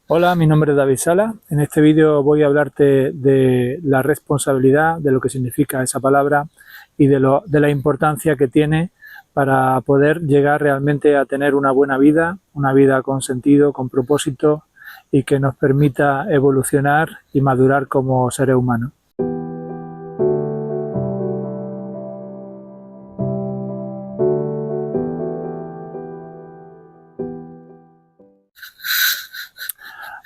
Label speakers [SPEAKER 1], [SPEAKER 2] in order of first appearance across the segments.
[SPEAKER 1] Hola, mi nombre es David Sala. En este vídeo voy a hablarte de la responsabilidad, de lo que significa esa palabra y de la importancia que tiene para poder llegar realmente a tener una vida con sentido, con propósito y que nos permita evolucionar y madurar como seres humanos.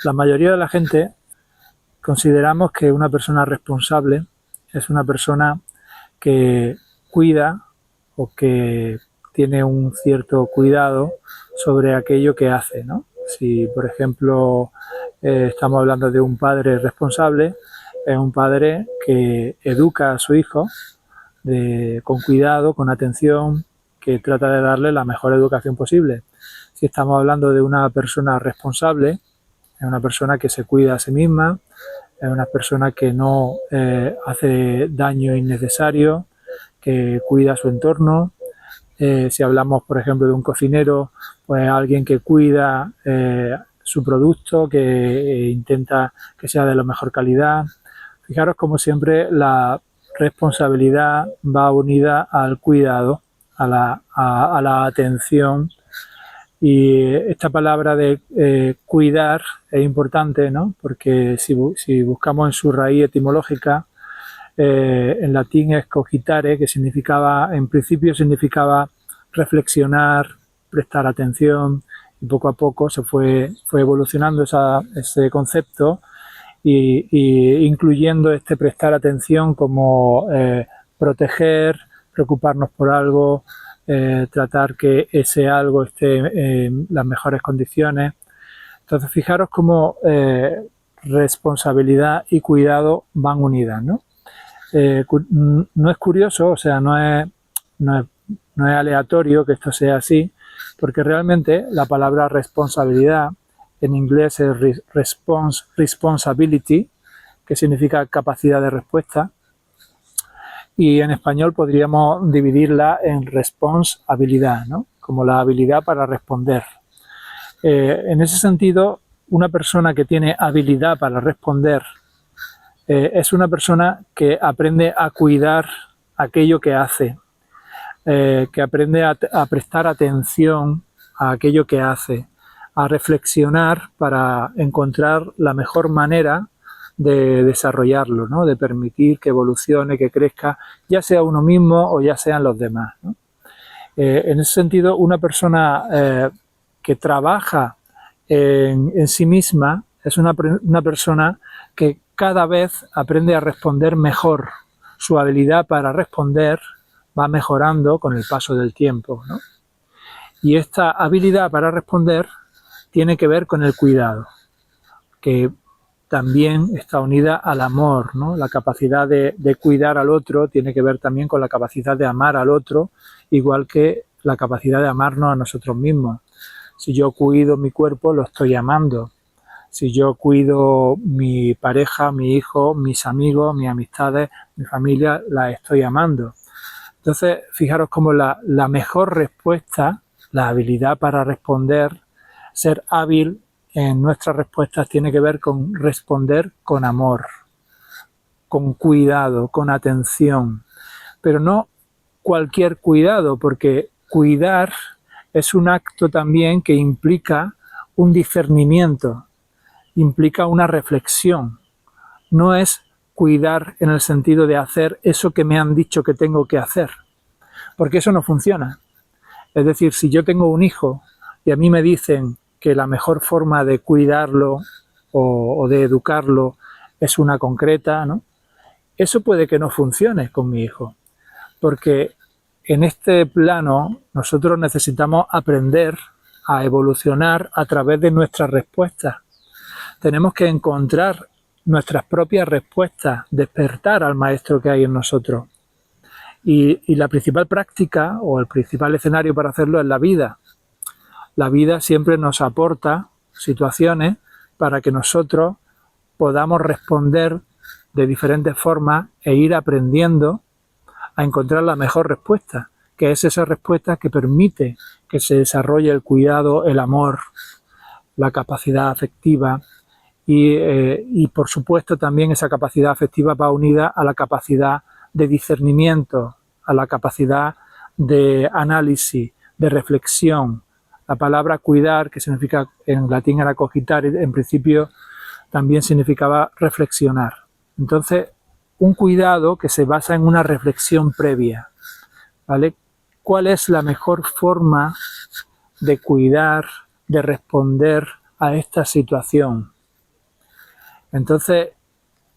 [SPEAKER 1] La mayoría de la gente consideramos que una persona responsable es una persona que cuida o que tiene un cierto cuidado sobre aquello que hace, ¿no? Si, por ejemplo, estamos hablando de un padre responsable, es un padre que educa a su hijo con cuidado, con atención, que trata de darle la mejor educación posible. Si estamos hablando de una persona responsable, es una persona que se cuida a sí misma, es una persona que no hace daño innecesario, que cuida su entorno. Si hablamos, por ejemplo, de un cocinero, pues alguien que cuida su producto, que intenta que sea de la mejor calidad. Fijaros como siempre la responsabilidad va unida al cuidado, a la atención. Y esta palabra de cuidar es importante, ¿no? Porque si buscamos en su raíz etimológica, en latín es cogitare, que significaba, en principio significaba reflexionar, prestar atención, y poco a poco fue evolucionando ese concepto y incluyendo este prestar atención como proteger, preocuparnos por algo, tratar que ese algo esté en las mejores condiciones. Entonces, fijaros cómo responsabilidad y cuidado van unidas, ¿no? No es curioso, o sea, no es, no es aleatorio que esto sea así, porque realmente la palabra responsabilidad en inglés es responsibility, que significa capacidad de respuesta, y en español podríamos dividirla en responsabilidad, ¿no? Como la habilidad para responder. En ese sentido, una persona que tiene habilidad para responder es una persona que aprende a cuidar aquello que hace, que aprende a prestar atención a aquello que hace, a reflexionar para encontrar la mejor manera de desarrollarlo, ¿no? De permitir que evolucione, que crezca, ya sea uno mismo o ya sean los demás, ¿no? En ese sentido, una persona que trabaja en sí misma es una persona que cada vez aprende a responder mejor. Su habilidad para responder va mejorando con el paso del tiempo, ¿no? Y esta habilidad para responder tiene que ver con el cuidado, que también está unida al amor, ¿no? La capacidad de cuidar al otro tiene que ver también con la capacidad de amar al otro, igual que la capacidad de amarnos a nosotros mismos. Si yo cuido mi cuerpo, lo estoy amando. Si yo cuido mi pareja, mi hijo, mis amigos, mis amistades, mi familia, la estoy amando. Entonces, fijaros cómo la mejor respuesta, la habilidad para responder, ser hábil en nuestras respuestas tiene que ver con responder con amor, con cuidado, con atención, pero no cualquier cuidado, porque cuidar es un acto también que implica un discernimiento, implica una reflexión. No es cuidar en el sentido de hacer eso que me han dicho que tengo que hacer, porque eso no funciona. Es decir, si yo tengo un hijo y a mí me dicen que la mejor forma de cuidarlo o de educarlo es una concreta, ¿no? Eso puede que no funcione con mi hijo, porque en este plano nosotros necesitamos aprender a evolucionar a través de nuestras respuestas. Tenemos que encontrar nuestras propias respuestas, despertar al maestro que hay en nosotros. Y la principal práctica o el principal escenario para hacerlo es la vida. La vida siempre nos aporta situaciones para que nosotros podamos responder de diferentes formas e ir aprendiendo a encontrar la mejor respuesta, que es esa respuesta que permite que se desarrolle el cuidado, el amor, la capacidad afectiva y por supuesto también esa capacidad afectiva va unida a la capacidad de discernimiento, a la capacidad de análisis, de reflexión. La palabra cuidar, que significa en latín era cogitare, en principio también significaba reflexionar. Entonces, un cuidado que se basa en una reflexión previa, ¿vale? ¿Cuál es la mejor forma de cuidar, de responder a esta situación? Entonces,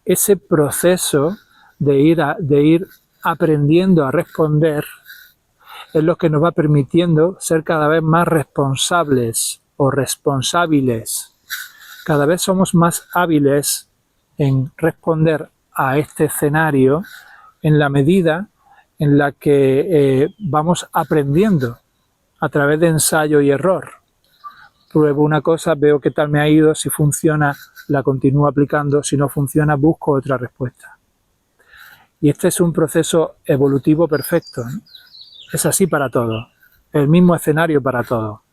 [SPEAKER 1] ese proceso de ir aprendiendo a responder es lo que nos va permitiendo ser cada vez más responsables o responsables. Cada vez somos más hábiles en responder a este escenario en la medida en la que vamos aprendiendo a través de ensayo y error. Pruebo una cosa, veo qué tal me ha ido, si funciona, la continúo aplicando, si no funciona, busco otra respuesta. Y este es un proceso evolutivo perfecto, ¿no? Es así para todo, el mismo escenario para todo.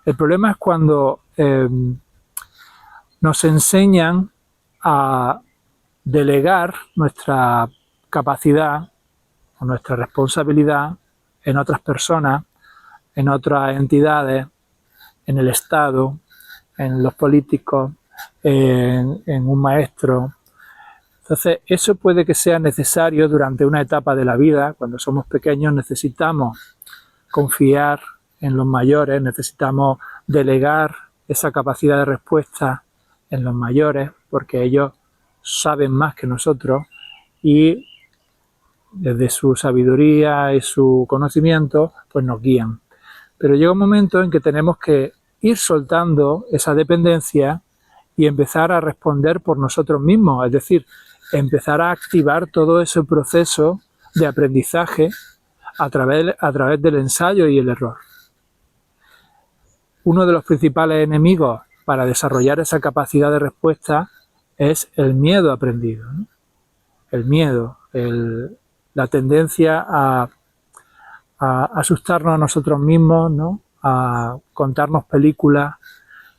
[SPEAKER 1] El problema es cuando nos enseñan a delegar nuestra capacidad o nuestra responsabilidad en otras personas, en otras entidades, en el Estado, en los políticos, en un maestro. Entonces, eso puede que sea necesario durante una etapa de la vida. Cuando somos pequeños necesitamos confiar en los mayores, necesitamos delegar esa capacidad de respuesta en los mayores, porque ellos saben más que nosotros y desde su sabiduría y su conocimiento, pues nos guían. Pero llega un momento en que tenemos que ir soltando esa dependencia y empezar a responder por nosotros mismos, es decir, empezar a activar todo ese proceso de aprendizaje a través del ensayo y el error. Uno de los principales enemigos para desarrollar esa capacidad de respuesta es el miedo aprendido, ¿no? El miedo, la tendencia a asustarnos a nosotros mismos, ¿no? A contarnos películas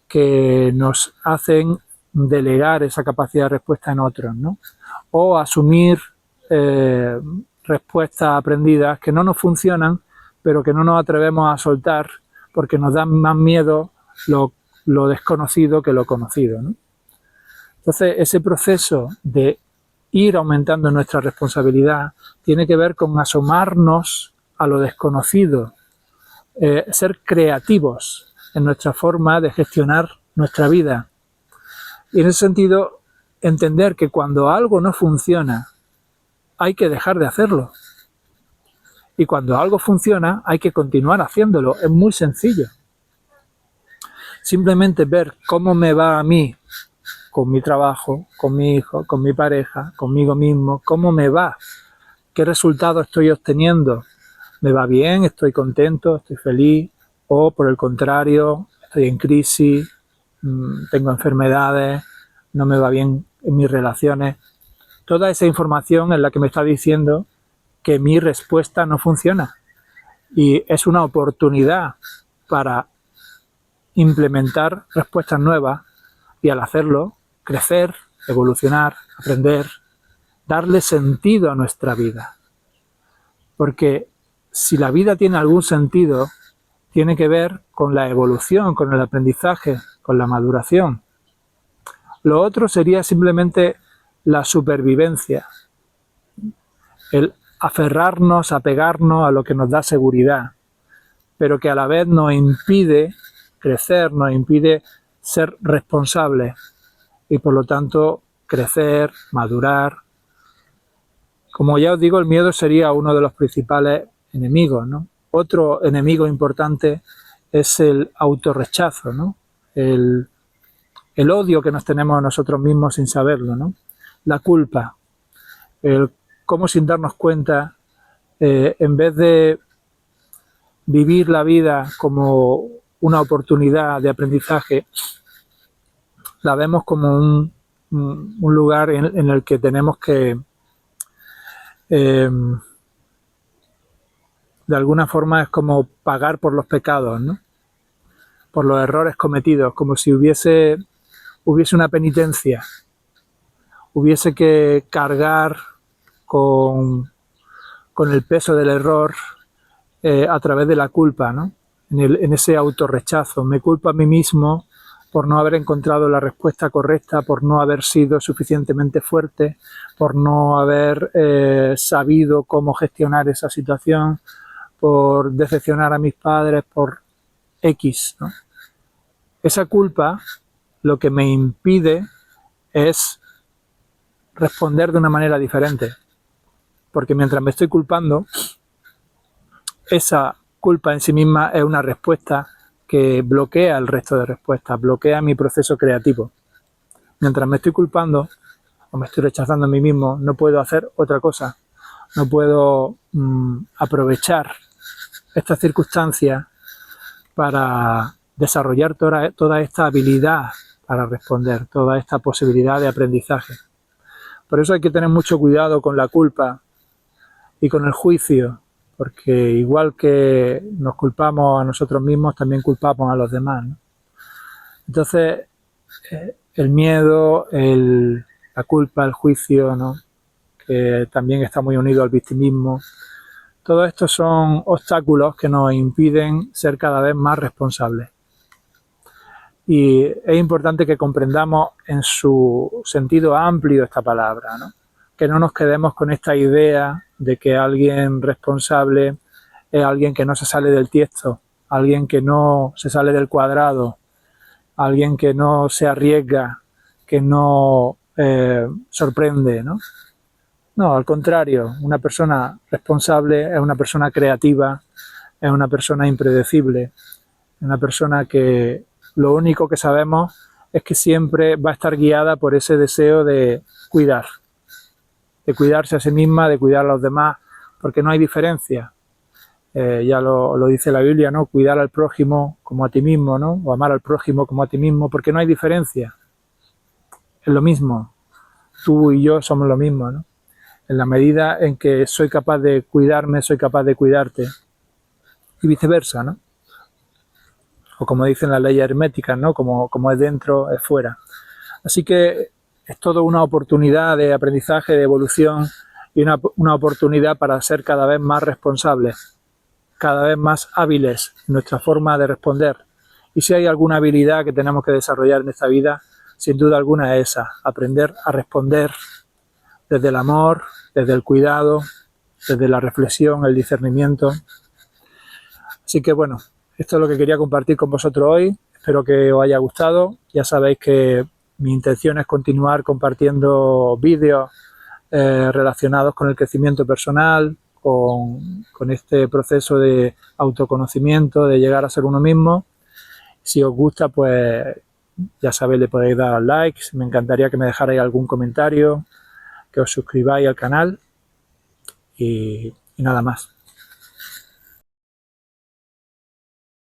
[SPEAKER 1] que nos hacen delegar esa capacidad de respuesta en otros, ¿no? O asumir respuestas aprendidas que no nos funcionan, pero que no nos atrevemos a soltar porque nos da más miedo lo desconocido que lo conocido, ¿no? Entonces, ese proceso de ir aumentando nuestra responsabilidad tiene que ver con asomarnos a lo desconocido, ser creativos en nuestra forma de gestionar nuestra vida. Y en ese sentido, entender que cuando algo no funciona, hay que dejar de hacerlo. Y cuando algo funciona, hay que continuar haciéndolo. Es muy sencillo. Simplemente ver cómo me va a mí con mi trabajo, con mi hijo, con mi pareja, conmigo mismo, cómo me va, qué resultados estoy obteniendo. ¿Me va bien? ¿Estoy contento? ¿Estoy feliz? O por el contrario, estoy en crisis, tengo enfermedades, no me va bien en mis relaciones. Toda esa información es la que me está diciendo que mi respuesta no funciona. Y es una oportunidad para implementar respuestas nuevas y al hacerlo, crecer, evolucionar, aprender, darle sentido a nuestra vida. Porque si la vida tiene algún sentido, tiene que ver con la evolución, con el aprendizaje, con la maduración. Lo otro sería simplemente la supervivencia, el aferrarnos, apegarnos a lo que nos da seguridad, pero que a la vez nos impide crecer, nos impide ser responsables y por lo tanto crecer, madurar. Como ya os digo, el miedo sería uno de los principales enemigos, ¿no? Otro enemigo importante es el autorrechazo, ¿no? El odio que nos tenemos a nosotros mismos sin saberlo, ¿no? La culpa, el cómo sin darnos cuenta, en vez de vivir la vida como una oportunidad de aprendizaje, la vemos como un lugar en el que tenemos que, de alguna forma es como pagar por los pecados, ¿no? por los errores cometidos, como si hubiese una penitencia, hubiese que cargar con el peso del error a través de la culpa, ¿no? En ese autorrechazo. Me culpo a mí mismo por no haber encontrado la respuesta correcta, por no haber sido suficientemente fuerte, por no haber sabido cómo gestionar esa situación, por decepcionar a mis padres, por X, ¿no? Esa culpa lo que me impide es responder de una manera diferente. Porque mientras me estoy culpando, esa culpa en sí misma es una respuesta que bloquea el resto de respuestas, bloquea mi proceso creativo. Mientras me estoy culpando o me estoy rechazando a mí mismo, no puedo hacer otra cosa. No puedo aprovechar estas circunstancias para desarrollar toda esta habilidad para responder, toda esta posibilidad de aprendizaje. Por eso hay que tener mucho cuidado con la culpa y con el juicio, porque igual que nos culpamos a nosotros mismos, también culpamos a los demás, ¿no? Entonces, el miedo, la culpa, el juicio, ¿no? Que también está muy unido al victimismo, todo esto son obstáculos que nos impiden ser cada vez más responsables. Y es importante que comprendamos en su sentido amplio esta palabra, ¿no? Que no nos quedemos con esta idea de que alguien responsable es alguien que no se sale del tiesto, alguien que no se sale del cuadrado, alguien que no se arriesga, que no sorprende, ¿no? No, al contrario, una persona responsable es una persona creativa, es una persona impredecible, es una persona que lo único que sabemos es que siempre va a estar guiada por ese deseo de cuidarse a sí misma, de cuidar a los demás, porque no hay diferencia. Ya lo dice la Biblia, ¿no? Cuidar al prójimo como a ti mismo, ¿no? O amar al prójimo como a ti mismo, porque no hay diferencia. Es lo mismo. Tú y yo somos lo mismo, ¿no? En la medida en que soy capaz de cuidarme, soy capaz de cuidarte. Y viceversa, ¿no? O como dicen las leyes herméticas, ¿no? Como es dentro, es fuera. Así que es todo una oportunidad de aprendizaje, de evolución y una oportunidad para ser cada vez más responsables, cada vez más hábiles en nuestra forma de responder. Y si hay alguna habilidad que tenemos que desarrollar en esta vida, sin duda alguna es esa, aprender a responder desde el amor, desde el cuidado, desde la reflexión, el discernimiento. Así que bueno, esto es lo que quería compartir con vosotros hoy. Espero que os haya gustado. Ya sabéis que mi intención es continuar compartiendo vídeos relacionados con el crecimiento personal, con este proceso de autoconocimiento, de llegar a ser uno mismo. Si os gusta, pues ya sabéis, le podéis dar al like. Me encantaría que me dejarais algún comentario, que os suscribáis al canal y nada más.